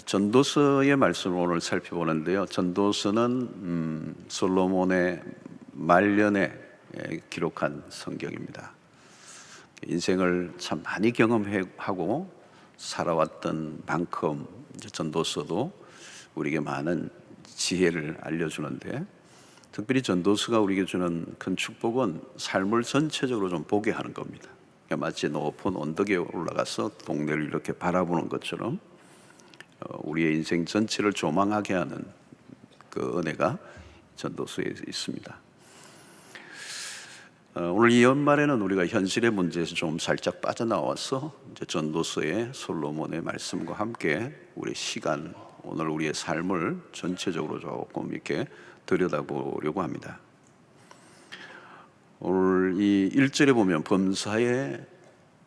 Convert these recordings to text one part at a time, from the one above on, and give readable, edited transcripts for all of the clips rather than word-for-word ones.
전도서의 말씀을 오늘 살펴보는데요. 전도서는 솔로몬의 말년에 기록한 성경입니다. 인생을 참 많이 경험하고 살아왔던 만큼 전도서도 우리에게 많은 지혜를 알려주는데, 특별히 전도서가 우리에게 주는 큰 축복은 삶을 전체적으로 좀 보게 하는 겁니다. 마치 높은 언덕에 올라가서 동네를 이렇게 바라보는 것처럼 우리의 인생 전체를 조망하게 하는 그 은혜가 전도서에 있습니다. 오늘 이 연말에는 우리가 현실의 문제에서 좀 살짝 빠져나와서 이제 전도서의 솔로몬의 말씀과 함께 우리 시간, 오늘 우리의 삶을 전체적으로 조금 이렇게 들여다보려고 합니다. 오늘 이 1절에 보면 범사에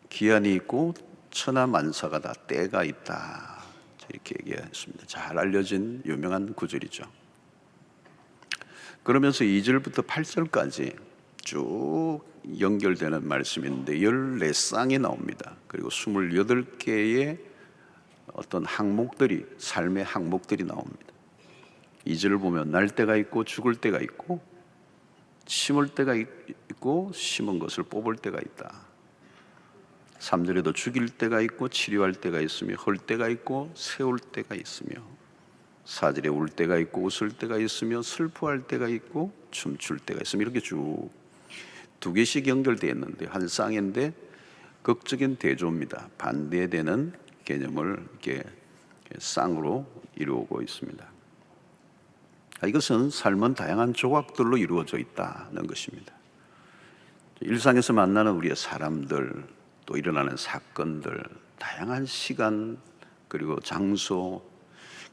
기한이 있고 천하만사가 다 때가 있다, 이렇게 얘기했습니다. 잘 알려진 유명한 구절이죠. 그러면서 2절부터 8절까지 쭉 연결되는 말씀인데 14쌍이 나옵니다. 그리고 28개의 어떤 항목들이, 삶의 항목들이 나옵니다. 2절을 보면 날 때가 있고 죽을 때가 있고 심을 때가 있고 심은 것을 뽑을 때가 있다. 3절에도 죽일 때가 있고 치료할 때가 있으며 헐 때가 있고 세울 때가 있으며 4절에 울 때가 있고 웃을 때가 있으며 슬퍼할 때가 있고 춤출 때가 있으며, 이렇게 쭉 두 개씩 연결되어 있는데 한 쌍인데 극적인 대조입니다. 반대되는 개념을 이렇게 쌍으로 이루고 있습니다. 이것은 삶은 다양한 조각들로 이루어져 있다는 것입니다. 일상에서 만나는 우리의 사람들, 또 일어나는 사건들, 다양한 시간 그리고 장소,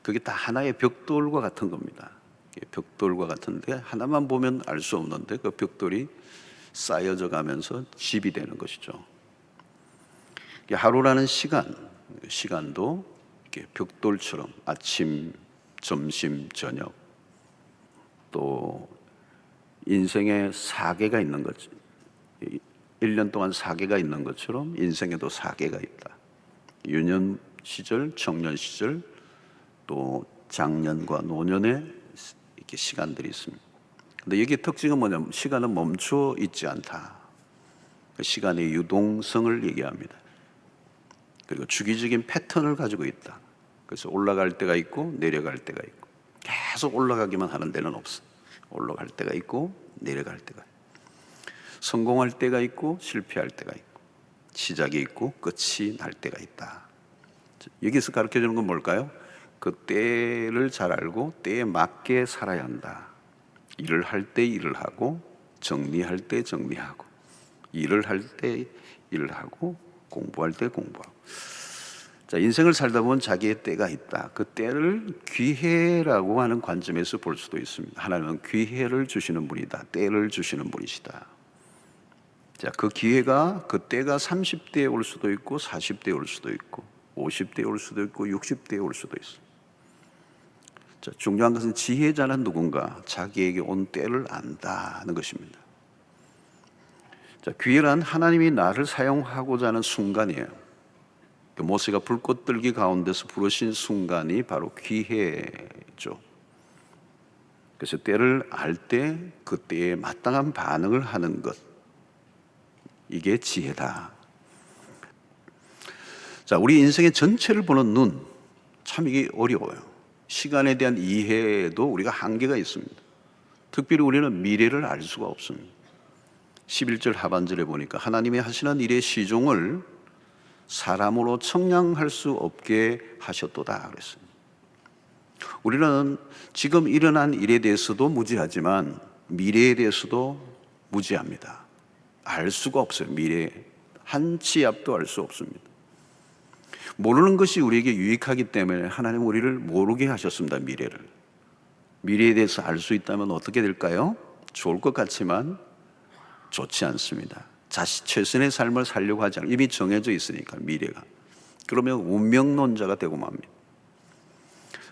그게 다 하나의 벽돌과 같은 겁니다. 벽돌과 같은데 하나만 보면 알 수 없는데 그 벽돌이 쌓여져 가면서 집이 되는 것이죠. 하루라는 시간도 이렇게 벽돌처럼 아침, 점심, 저녁, 또 인생에 4개가 있는 거죠. 1년 동안 4개가 있는 것처럼 인생에도 4개가 있다. 유년 시절, 청년 시절, 또 장년과 노년의 이렇게 시간들이 있습니다. 근데 여기의 특징은 뭐냐면 시간은 멈춰 있지 않다. 시간의 유동성을 얘기합니다. 그리고 주기적인 패턴을 가지고 있다. 그래서 올라갈 때가 있고 내려갈 때가 있고, 계속 올라가기만 하는 데는 없어. 올라갈 때가 있고 내려갈 때가 있고, 성공할 때가 있고 실패할 때가 있고, 시작이 있고 끝이 날 때가 있다. 여기서 가르쳐주는 건 뭘까요? 그 때를 잘 알고 때에 맞게 살아야 한다. 일을 할 때 일을 하고, 정리할 때 정리하고, 일을 할 때 일을 하고, 공부할 때 공부하고. 자, 인생을 살다 보면 자기의 때가 있다. 그 때를 기회라고 하는 관점에서 볼 수도 있습니다. 하나님은 기회를 주시는 분이다. 때를 주시는 분이시다. 자, 그 기회가, 그 때가 30대에 올 수도 있고 40대에 올 수도 있고 50대에 올 수도 있고 60대에 올 수도 있어. 자, 중요한 것은 지혜자는 누군가 자기에게 온 때를 안다는 것입니다. 자, 기회란 하나님이 나를 사용하고자 하는 순간이에요. 모세가 불꽃 들기 가운데서 부르신 순간이 바로 기회죠. 그래서 때를 알 때 그 때에 마땅한 반응을 하는 것, 이게 지혜다. 자, 우리 인생의 전체를 보는 눈, 참 이게 어려워요. 시간에 대한 이해에도 우리가 한계가 있습니다. 특별히 우리는 미래를 알 수가 없습니다. 11절 하반절에 보니까 하나님이 하시는 일의 시종을 사람으로 청량할 수 없게 하셨도다 그랬습니다. 우리는 지금 일어난 일에 대해서도 무지하지만 미래에 대해서도 무지합니다. 알 수가 없어요. 미래 한 치 앞도 알 수 없습니다. 모르는 것이 우리에게 유익하기 때문에 하나님은 우리를 모르게 하셨습니다. 미래에 대해서 알 수 있다면 어떻게 될까요? 좋을 것 같지만 좋지 않습니다. 최선의 삶을 살려고 하지 않고 이미 정해져 있으니까 미래가. 그러면 운명론자가 되고 맙니다.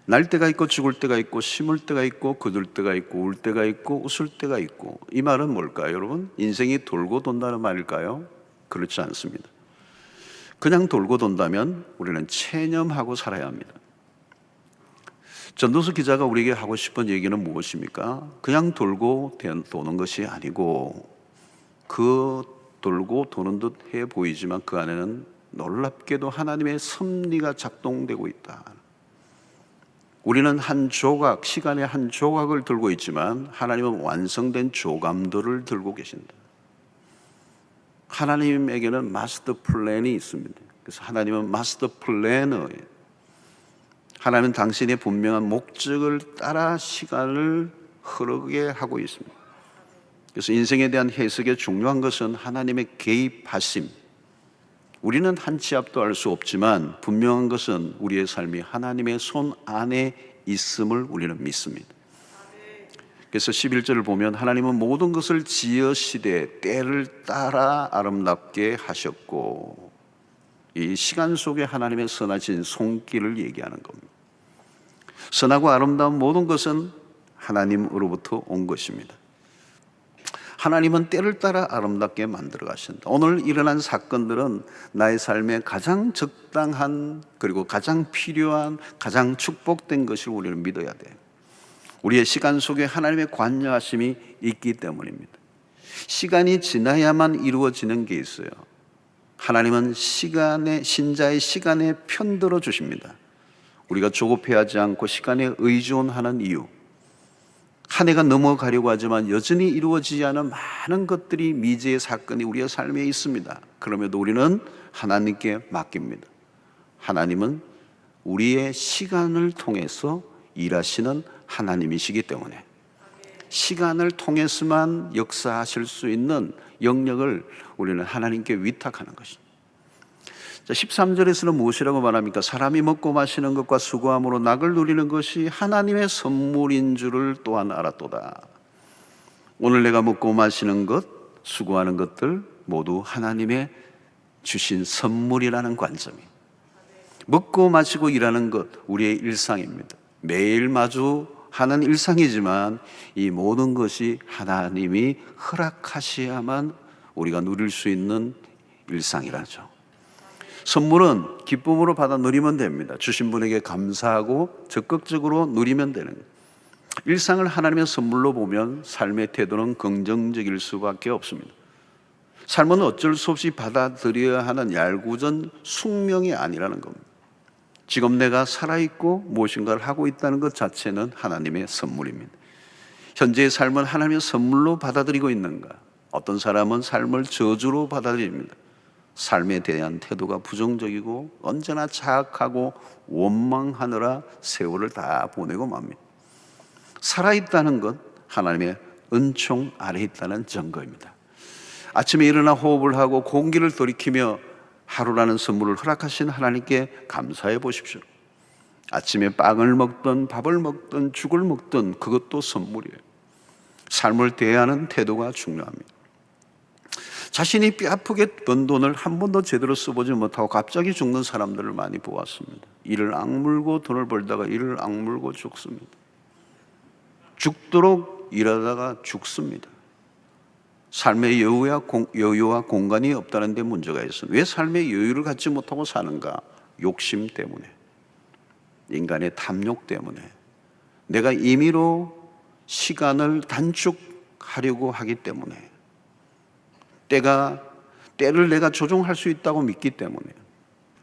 날 때가 있고 죽을 때가 있고 심을 때가 있고 거둘 때가 있고 울 때가 있고 웃을 때가 있고. 이 말은 뭘까요, 여러분? 인생이 돌고 돈다는 말일까요? 그렇지 않습니다. 그냥 돌고 돈다면 우리는 체념하고 살아야 합니다. 전도서 기자가 우리에게 하고 싶은 얘기는 무엇입니까? 그냥 돌고 도는 것이 아니고, 그 돌고 도는 듯 해 보이지만 그 안에는 놀랍게도 하나님의 섭리가 작동되고 있다. 우리는 한 조각, 시간의 한 조각을 들고 있지만 하나님은 완성된 조감들을 들고 계신다. 하나님에게는 마스터 플랜이 있습니다. 그래서 하나님은 마스터 플래너예요. 하나님은 당신의 분명한 목적을 따라 시간을 흐르게 하고 있습니다. 그래서 인생에 대한 해석의 중요한 것은 하나님의 개입하심. 우리는 한 치 앞도 알 수 없지만 분명한 것은 우리의 삶이 하나님의 손 안에 있음을 우리는 믿습니다. 그래서 11절을 보면 하나님은 모든 것을 지으시되 때를 따라 아름답게 하셨고, 이 시간 속에 하나님의 선하신 손길을 얘기하는 겁니다. 선하고 아름다운 모든 것은 하나님으로부터 온 것입니다. 하나님은 때를 따라 아름답게 만들어 가신다. 오늘 일어난 사건들은 나의 삶에 가장 적당한, 그리고 가장 필요한, 가장 축복된 것을 우리는 믿어야 돼요. 우리의 시간 속에 하나님의 관여하심이 있기 때문입니다. 시간이 지나야만 이루어지는 게 있어요. 하나님은 신자의 시간에 편들어 주십니다. 우리가 조급해하지 않고 시간에 의존하는 이유, 한 해가 넘어가려고 하지만 여전히 이루어지지 않은 많은 것들이, 미지의 사건이 우리의 삶에 있습니다. 그럼에도 우리는 하나님께 맡깁니다. 하나님은 우리의 시간을 통해서 일하시는 하나님이시기 때문에 시간을 통해서만 역사하실 수 있는 영역을 우리는 하나님께 위탁하는 것입니다. 13절에서는 무엇이라고 말합니까? 사람이 먹고 마시는 것과 수고함으로 낙을 누리는 것이 하나님의 선물인 줄을 또한 알았도다. 오늘 내가 먹고 마시는 것, 수고하는 것들 모두 하나님의 주신 선물이라는 관점이, 먹고 마시고 일하는 것 우리의 일상입니다. 매일 마주하는 일상이지만 이 모든 것이 하나님이 허락하셔야만 우리가 누릴 수 있는 일상이라죠. 선물은 기쁨으로 받아 누리면 됩니다. 주신 분에게 감사하고 적극적으로 누리면 되는 거예요. 일상을 하나님의 선물로 보면 삶의 태도는 긍정적일 수밖에 없습니다. 삶은 어쩔 수 없이 받아들여야 하는 얄궂은 숙명이 아니라는 겁니다. 지금 내가 살아있고 무엇인가를 하고 있다는 것 자체는 하나님의 선물입니다. 현재의 삶은 하나님의 선물로 받아들이고 있는가? 어떤 사람은 삶을 저주로 받아들입니다. 삶에 대한 태도가 부정적이고 언제나 자학하고 원망하느라 세월을 다 보내고 맙니다. 살아있다는 것, 하나님의 은총 아래 있다는 증거입니다. 아침에 일어나 호흡을 하고 공기를 돌이키며 하루라는 선물을 허락하신 하나님께 감사해 보십시오. 아침에 빵을 먹든 밥을 먹든 죽을 먹든 그것도 선물이에요. 삶을 대하는 태도가 중요합니다. 자신이 뼈아프게 번 돈을 한 번도 제대로 써보지 못하고 갑자기 죽는 사람들을 많이 보았습니다. 이를 악물고 돈을 벌다가 이를 악물고 죽습니다. 죽도록 일하다가 죽습니다. 삶의 여유와 공간이 없다는 데 문제가 있습니다. 왜 삶의 여유를 갖지 못하고 사는가? 욕심 때문에, 인간의 탐욕 때문에, 내가 임의로 시간을 단축하려고 하기 때문에, 때를 내가 조종할 수 있다고 믿기 때문에.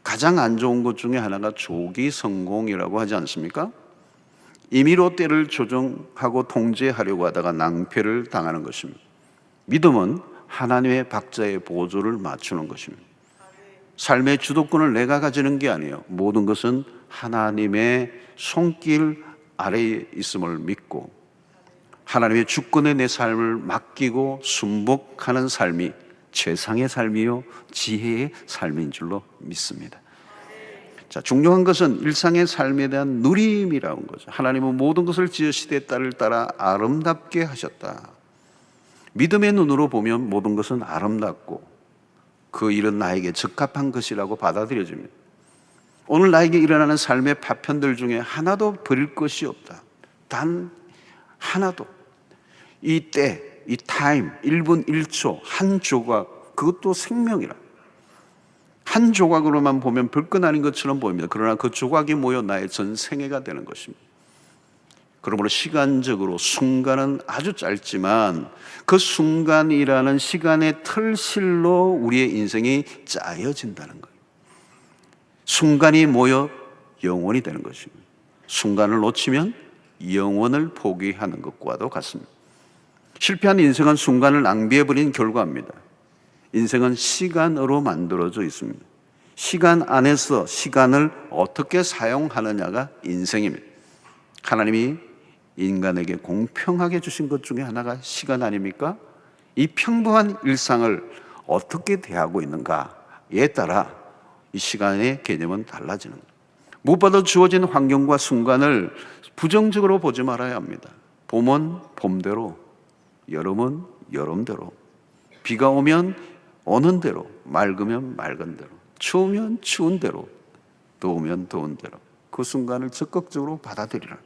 가장 안 좋은 것 중에 하나가 조기 성공이라고 하지 않습니까? 임의로 때를 조정하고 통제하려고 하다가 낭패를 당하는 것입니다. 믿음은 하나님의 박자의 보조를 맞추는 것입니다. 삶의 주도권을 내가 가지는 게 아니에요. 모든 것은 하나님의 손길 아래에 있음을 믿고 하나님의 주권에 내 삶을 맡기고 순복하는 삶이 최상의 삶이요 지혜의 삶인 줄로 믿습니다. 자, 중요한 것은 일상의 삶에 대한 누림이라는 거죠. 하나님은 모든 것을 지으시되 때를 따라 아름답게 하셨다. 믿음의 눈으로 보면 모든 것은 아름답고 그 일은 나에게 적합한 것이라고 받아들여집니다. 오늘 나에게 일어나는 삶의 파편들 중에 하나도 버릴 것이 없다. 단 하나도. 이 때, 이 타임, 1분 1초, 한 조각, 그것도 생명이라. 한 조각으로만 보면 별것 아닌 것처럼 보입니다. 그러나 그 조각이 모여 나의 전 생애가 되는 것입니다. 그러므로 시간적으로 순간은 아주 짧지만 그 순간이라는 시간의 틀실로 우리의 인생이 짜여진다는 거예요. 순간이 모여 영원이 되는 것입니다. 순간을 놓치면 영원을 포기하는 것과도 같습니다. 실패한 인생은 순간을 낭비해버린 결과입니다. 인생은 시간으로 만들어져 있습니다. 시간 안에서 시간을 어떻게 사용하느냐가 인생입니다. 하나님이 인간에게 공평하게 주신 것 중에 하나가 시간 아닙니까? 이 평범한 일상을 어떻게 대하고 있는가에 따라 이 시간의 개념은 달라지는 거예요. 무엇보다 주어진 환경과 순간을 부정적으로 보지 말아야 합니다. 봄은 봄대로, 여름은 여름대로, 비가 오면 오는 대로, 맑으면 맑은 대로, 추우면 추운 대로, 더우면 더운 대로 그 순간을 적극적으로 받아들이라.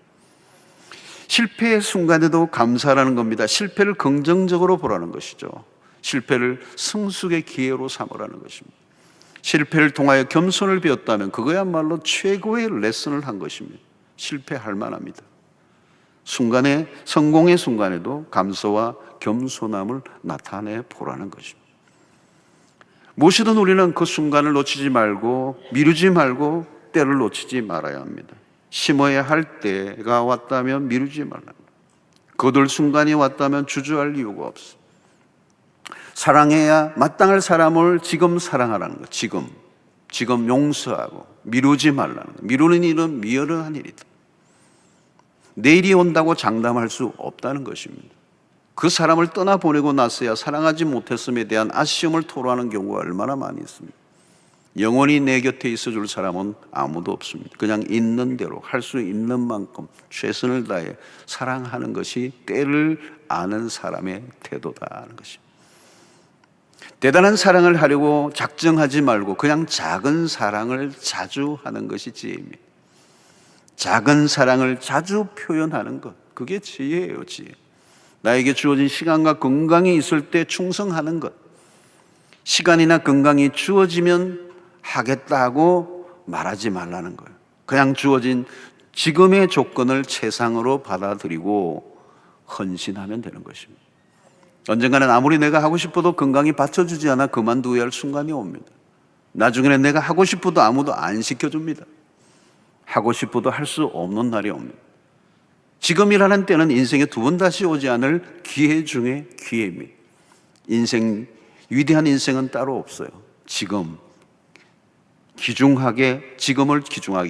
실패의 순간에도 감사하라는 겁니다. 실패를 긍정적으로 보라는 것이죠. 실패를 승수의 기회로 삼으라는 것입니다. 실패를 통하여 겸손을 배웠다면 그거야말로 최고의 레슨을 한 것입니다. 실패할 만합니다. 순간에, 성공의 순간에도 감사와 겸손함을 나타내 보라는 것입니다. 무엇이든 우리는 그 순간을 놓치지 말고, 미루지 말고 때를 놓치지 말아야 합니다. 심어야 할 때가 왔다면 미루지 말라. 거둘 순간이 왔다면 주저할 이유가 없어. 사랑해야 마땅할 사람을 지금 사랑하라는 것. 지금 용서하고 미루지 말라는 것. 미루는 일은 미련한 일이다. 내일이 온다고 장담할 수 없다는 것입니다. 그 사람을 떠나보내고 나서야 사랑하지 못했음에 대한 아쉬움을 토로하는 경우가 얼마나 많이 있습니다. 영원히 내 곁에 있어줄 사람은 아무도 없습니다. 그냥 있는 대로 할 수 있는 만큼 최선을 다해 사랑하는 것이 때를 아는 사람의 태도다는 것입니다. 대단한 사랑을 하려고 작정하지 말고 그냥 작은 사랑을 자주 하는 것이 지혜입니다. 작은 사랑을 자주 표현하는 것, 그게 지혜예요. 지혜. 나에게 주어진 시간과 건강이 있을 때 충성하는 것. 시간이나 건강이 주어지면 하겠다고 말하지 말라는 거예요. 그냥 주어진 지금의 조건을 최상으로 받아들이고 헌신하면 되는 것입니다. 언젠가는 아무리 내가 하고 싶어도 건강이 받쳐주지 않아 그만두어야 할 순간이 옵니다. 나중에는 내가 하고 싶어도 아무도 안 시켜줍니다. 하고 싶어도 할 수 없는 날이 옵니다. 지금이라는 때는 인생에 두 번 다시 오지 않을 기회 중에 기회입니다. 위대한 인생은 따로 없어요. 지금을 귀중하게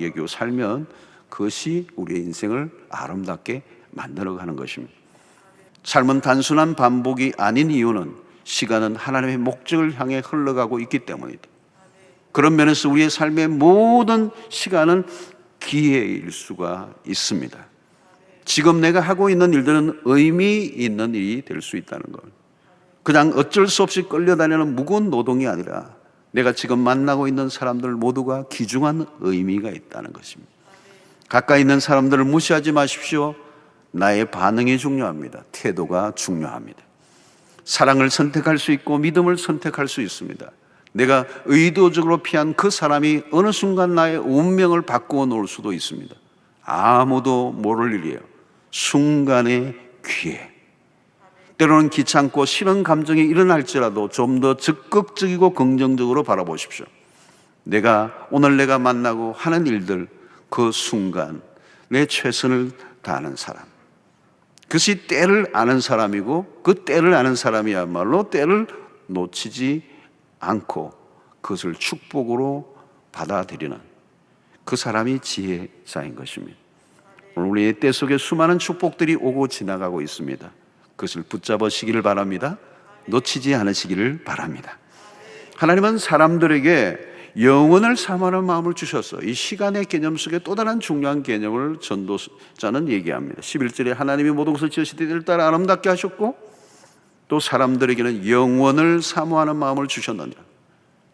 여기고 살면 그것이 우리의 인생을 아름답게 만들어가는 것입니다. 삶은 단순한 반복이 아닌 이유는 시간은 하나님의 목적을 향해 흘러가고 있기 때문이다. 그런 면에서 우리의 삶의 모든 시간은 기회일 수가 있습니다. 지금 내가 하고 있는 일들은 의미 있는 일이 될 수 있다는 것. 그냥 어쩔 수 없이 끌려다니는 무거운 노동이 아니라 내가 지금 만나고 있는 사람들 모두가 귀중한 의미가 있다는 것입니다. 가까이 있는 사람들을 무시하지 마십시오. 나의 반응이 중요합니다. 태도가 중요합니다. 사랑을 선택할 수 있고 믿음을 선택할 수 있습니다. 내가 의도적으로 피한 그 사람이 어느 순간 나의 운명을 바꾸어 놓을 수도 있습니다. 아무도 모를 일이에요. 순간의 기회. 때로는 귀찮고 싫은 감정이 일어날지라도 좀 더 적극적이고 긍정적으로 바라보십시오. 오늘 내가 만나고 하는 일들, 그 순간 내 최선을 다하는 사람, 그것이 때를 아는 사람이고, 그 때를 아는 사람이야말로 때를 놓치지 않고 그것을 축복으로 받아들이는 그 사람이 지혜자인 것입니다. 오늘 우리의 때 속에 수많은 축복들이 오고 지나가고 있습니다. 그것을 붙잡으시기를 바랍니다. 놓치지 않으시기를 바랍니다. 하나님은 사람들에게 영원을 사모하는 마음을 주셔서 이 시간의 개념 속에 또 다른 중요한 개념을 전도자는 얘기합니다. 11절에 하나님이 모든 것을 지으시되 이를 따라 아름답게 하셨고 또 사람들에게는 영원을 사모하는 마음을 주셨느니라.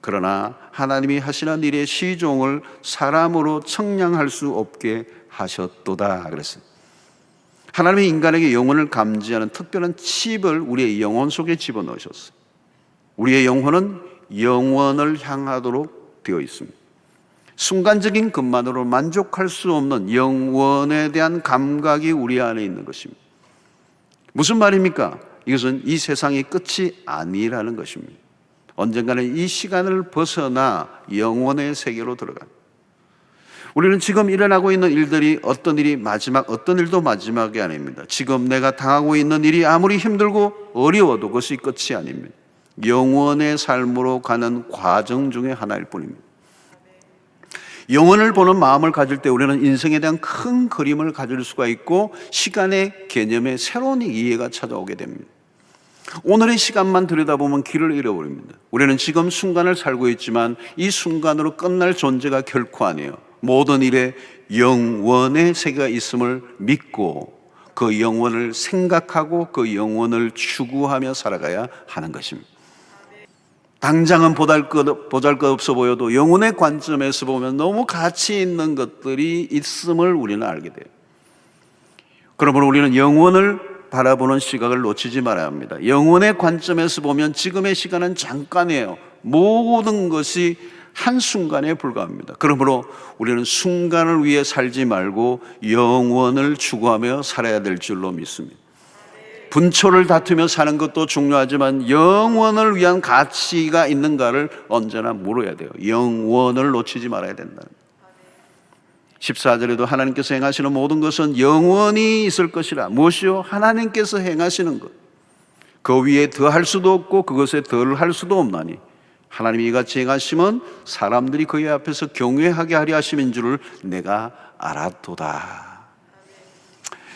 그러나 하나님이 하시는 일의 시종을 사람으로 청량할 수 없게 하셨도다 그랬어요. 하나님이 인간에게 영혼을 감지하는 특별한 칩을 우리의 영혼 속에 집어넣으셨어요. 우리의 영혼은 영원을 향하도록 되어 있습니다. 순간적인 것만으로 만족할 수 없는 영원에 대한 감각이 우리 안에 있는 것입니다. 무슨 말입니까? 이것은 이 세상의 끝이 아니라는 것입니다. 언젠가는 이 시간을 벗어나 영원의 세계로 들어갑니다. 우리는 지금 일어나고 있는 일들이 어떤 일도 마지막이 아닙니다. 지금 내가 당하고 있는 일이 아무리 힘들고 어려워도 그것이 끝이 아닙니다. 영원의 삶으로 가는 과정 중에 하나일 뿐입니다. 영원을 보는 마음을 가질 때 우리는 인생에 대한 큰 그림을 가질 수가 있고 시간의 개념에 새로운 이해가 찾아오게 됩니다. 오늘의 시간만 들여다보면 길을 잃어버립니다. 우리는 지금 순간을 살고 있지만 이 순간으로 끝날 존재가 결코 아니에요. 모든 일에 영원의 세계가 있음을 믿고 그 영원을 생각하고 그 영원을 추구하며 살아가야 하는 것입니다. 당장은 보잘것없어 보여도 영혼의 관점에서 보면 너무 가치 있는 것들이 있음을 우리는 알게 돼요. 그러므로 우리는 영혼을 바라보는 시각을 놓치지 말아야 합니다. 영혼의 관점에서 보면 지금의 시간은 잠깐이에요. 모든 것이 한순간에 불과합니다. 그러므로 우리는 순간을 위해 살지 말고 영원을 추구하며 살아야 될 줄로 믿습니다. 분초를 다투며 사는 것도 중요하지만 영원을 위한 가치가 있는가를 언제나 물어야 돼요. 영원을 놓치지 말아야 된다. 14절에도 하나님께서 행하시는 모든 것은 영원히 있을 것이라. 무엇이요? 하나님께서 행하시는 것. 그 위에 더할 수도 없고 그것에 덜할 수도 없나니 하나님이 이같이 행하시면 사람들이 그의 앞에서 경외하게 하려 하심인 줄을 내가 알았도다.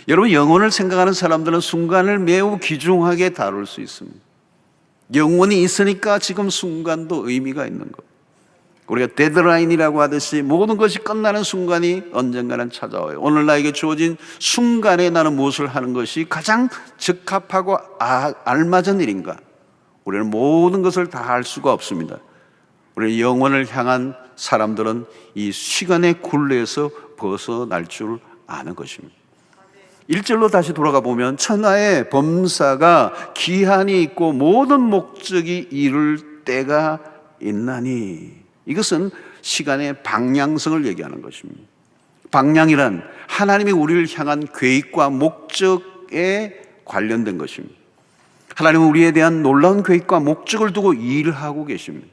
여러분, 영혼을 생각하는 사람들은 순간을 매우 귀중하게 다룰 수 있습니다. 영혼이 있으니까 지금 순간도 의미가 있는 것. 우리가 데드라인이라고 하듯이 모든 것이 끝나는 순간이 언젠가는 찾아와요. 오늘 나에게 주어진 순간에 나는 무엇을 하는 것이 가장 적합하고 알맞은 일인가? 우리는 모든 것을 다 할 수가 없습니다. 우리는 영혼을 향한 사람들은 이 시간의 굴레에서 벗어날 줄 아는 것입니다. 1절로 다시 돌아가 보면 천하의 범사가 기한이 있고 모든 목적이 이룰 때가 있나니, 이것은 시간의 방향성을 얘기하는 것입니다. 방향이란 하나님이 우리를 향한 계획과 목적에 관련된 것입니다. 하나님은 우리에 대한 놀라운 계획과 목적을 두고 일하고 계십니다.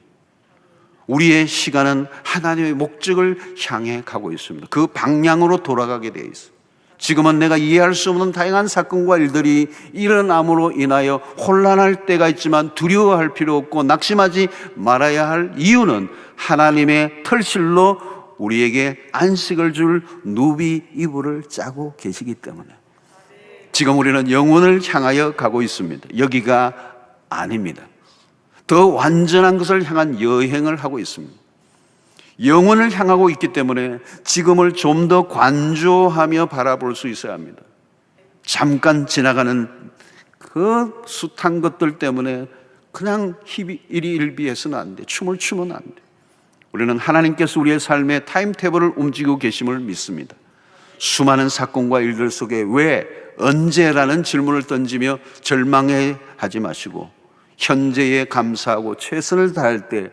우리의 시간은 하나님의 목적을 향해 가고 있습니다. 그 방향으로 돌아가게 되어 있습니다. 지금은 내가 이해할 수 없는 다양한 사건과 일들이 일어남으로 인하여 혼란할 때가 있지만 두려워할 필요 없고 낙심하지 말아야 할 이유는 하나님의 털실로 우리에게 안식을 줄 누비 이불을 짜고 계시기 때문에 지금 우리는 영혼을 향하여 가고 있습니다. 여기가 아닙니다. 더 완전한 것을 향한 여행을 하고 있습니다. 영혼을 향하고 있기 때문에 지금을 좀 더 관조하며 바라볼 수 있어야 합니다. 잠깐 지나가는 그 숱한 것들 때문에 그냥 일희일비해서는 안 돼. 춤을 추면 안 돼. 우리는 하나님께서 우리의 삶의 타임테이블을 움직이고 계심을 믿습니다. 수많은 사건과 일들 속에 왜, 언제라는 질문을 던지며 절망하지 마시고 현재에 감사하고 최선을 다할 때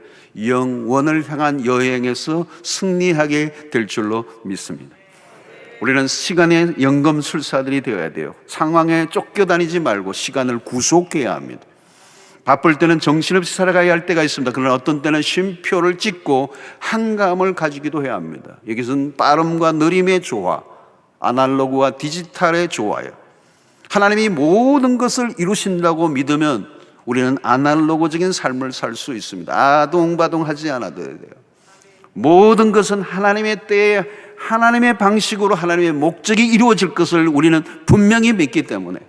영원을 향한 여행에서 승리하게 될 줄로 믿습니다. 우리는 시간의 연금술사들이 되어야 돼요. 상황에 쫓겨다니지 말고 시간을 구속해야 합니다. 바쁠 때는 정신없이 살아가야 할 때가 있습니다. 그러나 어떤 때는 쉼표를 찍고 한감을 가지기도 해야 합니다. 여기서는 빠름과 느림의 조화, 아날로그와 디지털의 조화예요. 하나님이 모든 것을 이루신다고 믿으면 우리는 아날로그적인 삶을 살 수 있습니다. 아동바동하지 않아도 돼요. 모든 것은 하나님의 때에 하나님의 방식으로 하나님의 목적이 이루어질 것을 우리는 분명히 믿기 때문에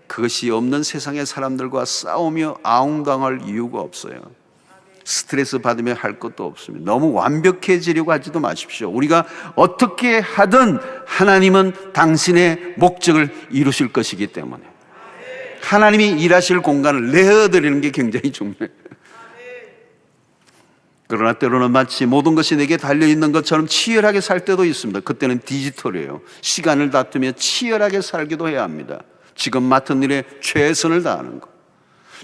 그것이 없는 세상의 사람들과 싸우며 아웅당할 이유가 없어요. 스트레스 받으며 할 것도 없습니다. 너무 완벽해지려고 하지도 마십시오. 우리가 어떻게 하든 하나님은 당신의 목적을 이루실 것이기 때문에 하나님이 일하실 공간을 내어드리는 게 굉장히 중요해요. 그러나 때로는 마치 모든 것이 내게 달려있는 것처럼 치열하게 살 때도 있습니다. 그때는 디지털이에요. 시간을 다투며 치열하게 살기도 해야 합니다. 지금 맡은 일에 최선을 다하는 것.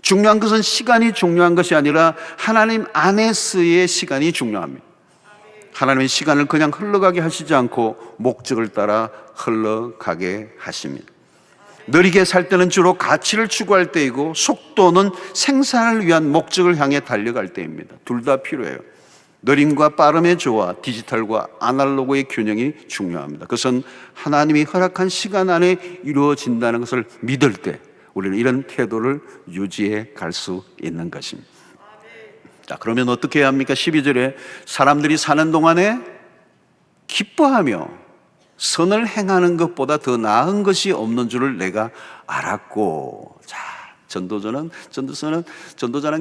중요한 것은 시간이 중요한 것이 아니라 하나님 안에서의 시간이 중요합니다. 하나님의 시간을 그냥 흘러가게 하시지 않고 목적을 따라 흘러가게 하십니다. 느리게 살 때는 주로 가치를 추구할 때이고, 속도는 생산을 위한 목적을 향해 달려갈 때입니다. 둘 다 필요해요. 느림과 빠름의 조화, 디지털과 아날로그의 균형이 중요합니다. 그것은 하나님이 허락한 시간 안에 이루어진다는 것을 믿을 때 우리는 이런 태도를 유지해 갈 수 있는 것입니다. 자, 그러면 어떻게 해야 합니까? 12절에 사람들이 사는 동안에 기뻐하며 선을 행하는 것보다 더 나은 것이 없는 줄을 내가 알았고. 자, 전도자는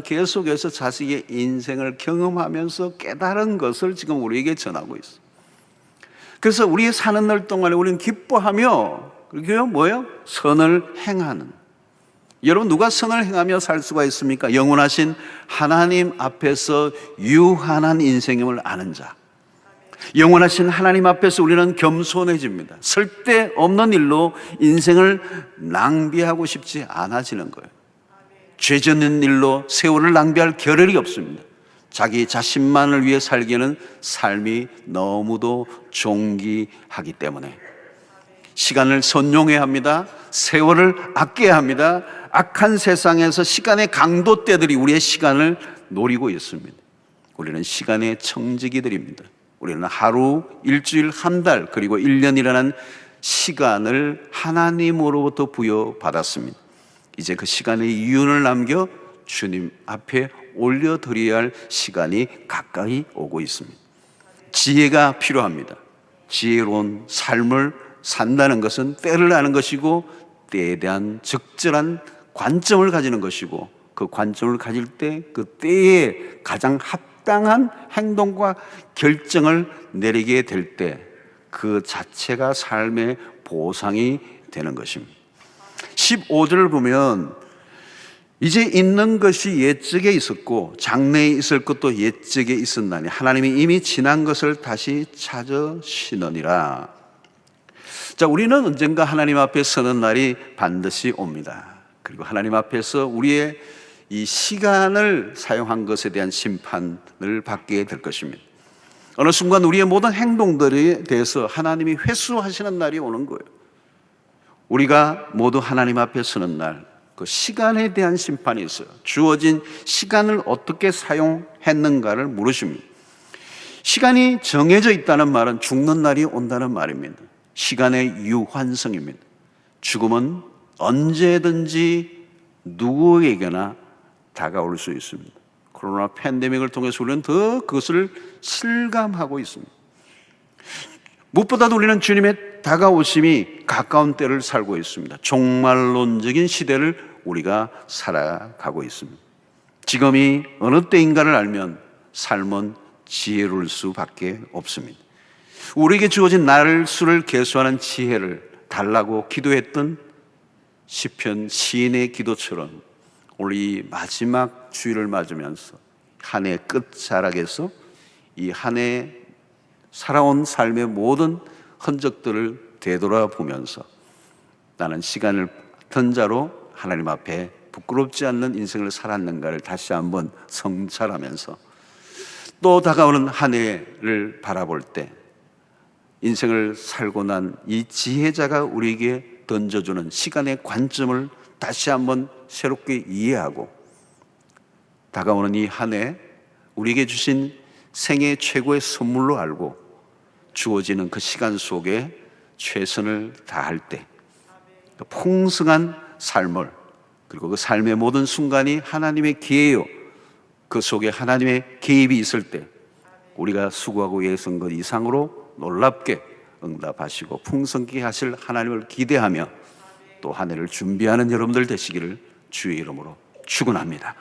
계속해서 자식의 인생을 경험하면서 깨달은 것을 지금 우리에게 전하고 있어. 그래서 우리의 사는 날 동안에 우리는 기뻐하며, 그리고 뭐예요? 선을 행하는. 여러분, 누가 선을 행하며 살 수가 있습니까? 영원하신 하나님 앞에서 유한한 인생임을 아는 자. 영원하신 하나님 앞에서 우리는 겸손해집니다. 쓸데없는 일로 인생을 낭비하고 싶지 않아지는 거예요. 죄 짓는 일로 세월을 낭비할 겨를이 없습니다. 자기 자신만을 위해 살기에는 삶이 너무도 존귀하기 때문에 시간을 선용해야 합니다. 세월을 아껴야 합니다. 악한 세상에서 시간의 강도떼들이 우리의 시간을 노리고 있습니다. 우리는 시간의 청지기들입니다. 우리는 하루, 일주일, 한 달, 그리고 1년이라는 시간을 하나님으로부터 부여받았습니다. 이제 그 시간의 이윤을 남겨 주님 앞에 올려드려야 할 시간이 가까이 오고 있습니다. 지혜가 필요합니다. 지혜로운 삶을 산다는 것은 때를 아는 것이고, 때에 대한 적절한 관점을 가지는 것이고, 그 관점을 가질 때 그 때에 가장 합당한 행동과 결정을 내리게 될 때 그 자체가 삶의 보상이 되는 것입니다. 15절을 보면 이제 있는 것이 옛적에 있었고 장래에 있을 것도 옛적에 있었나니 하나님이 이미 지난 것을 다시 찾으시느니라. 자, 우리는 언젠가 하나님 앞에 서는 날이 반드시 옵니다. 그리고 하나님 앞에서 우리의 이 시간을 사용한 것에 대한 심판을 받게 될 것입니다. 어느 순간 우리의 모든 행동들에 대해서 하나님이 회수하시는 날이 오는 거예요. 우리가 모두 하나님 앞에 서는 날, 그 시간에 대한 심판이 있어요. 주어진 시간을 어떻게 사용했는가를 물으십니다. 시간이 정해져 있다는 말은 죽는 날이 온다는 말입니다. 시간의 유한성입니다. 죽음은 언제든지 누구에게나 다가올 수 있습니다. 코로나 팬데믹을 통해서 우리는 더 그것을 실감하고 있습니다. 무엇보다도 우리는 주님의 다가오심이 가까운 때를 살고 있습니다. 종말론적인 시대를 우리가 살아가고 있습니다. 지금이 어느 때인가를 알면 삶은 지혜로울 수밖에 없습니다. 우리에게 주어진 날 수를 계수하는 지혜를 달라고 기도했던 시편 시인의 기도처럼 오늘 이 마지막 주일을 맞으면서 한 해 끝자락에서 이 한 해 살아온 삶의 모든 흔적들을 되돌아보면서 나는 시간을 던 자로 하나님 앞에 부끄럽지 않는 인생을 살았는가를 다시 한번 성찰하면서 또 다가오는 한 해를 바라볼 때 인생을 살고 난 이 지혜자가 우리에게 던져주는 시간의 관점을 다시 한번 새롭게 이해하고 다가오는 이 한 해 우리에게 주신 생애 최고의 선물로 알고 주어지는 그 시간 속에 최선을 다할 때 그 풍성한 삶을, 그리고 그 삶의 모든 순간이 하나님의 기회요, 그 속에 하나님의 개입이 있을 때 우리가 수고하고 애쓴 것 이상으로 놀랍게 응답하시고 풍성케 하실 하나님을 기대하며 또 한 해를 준비하는 여러분들 되시기를 주의 이름으로 축원합니다.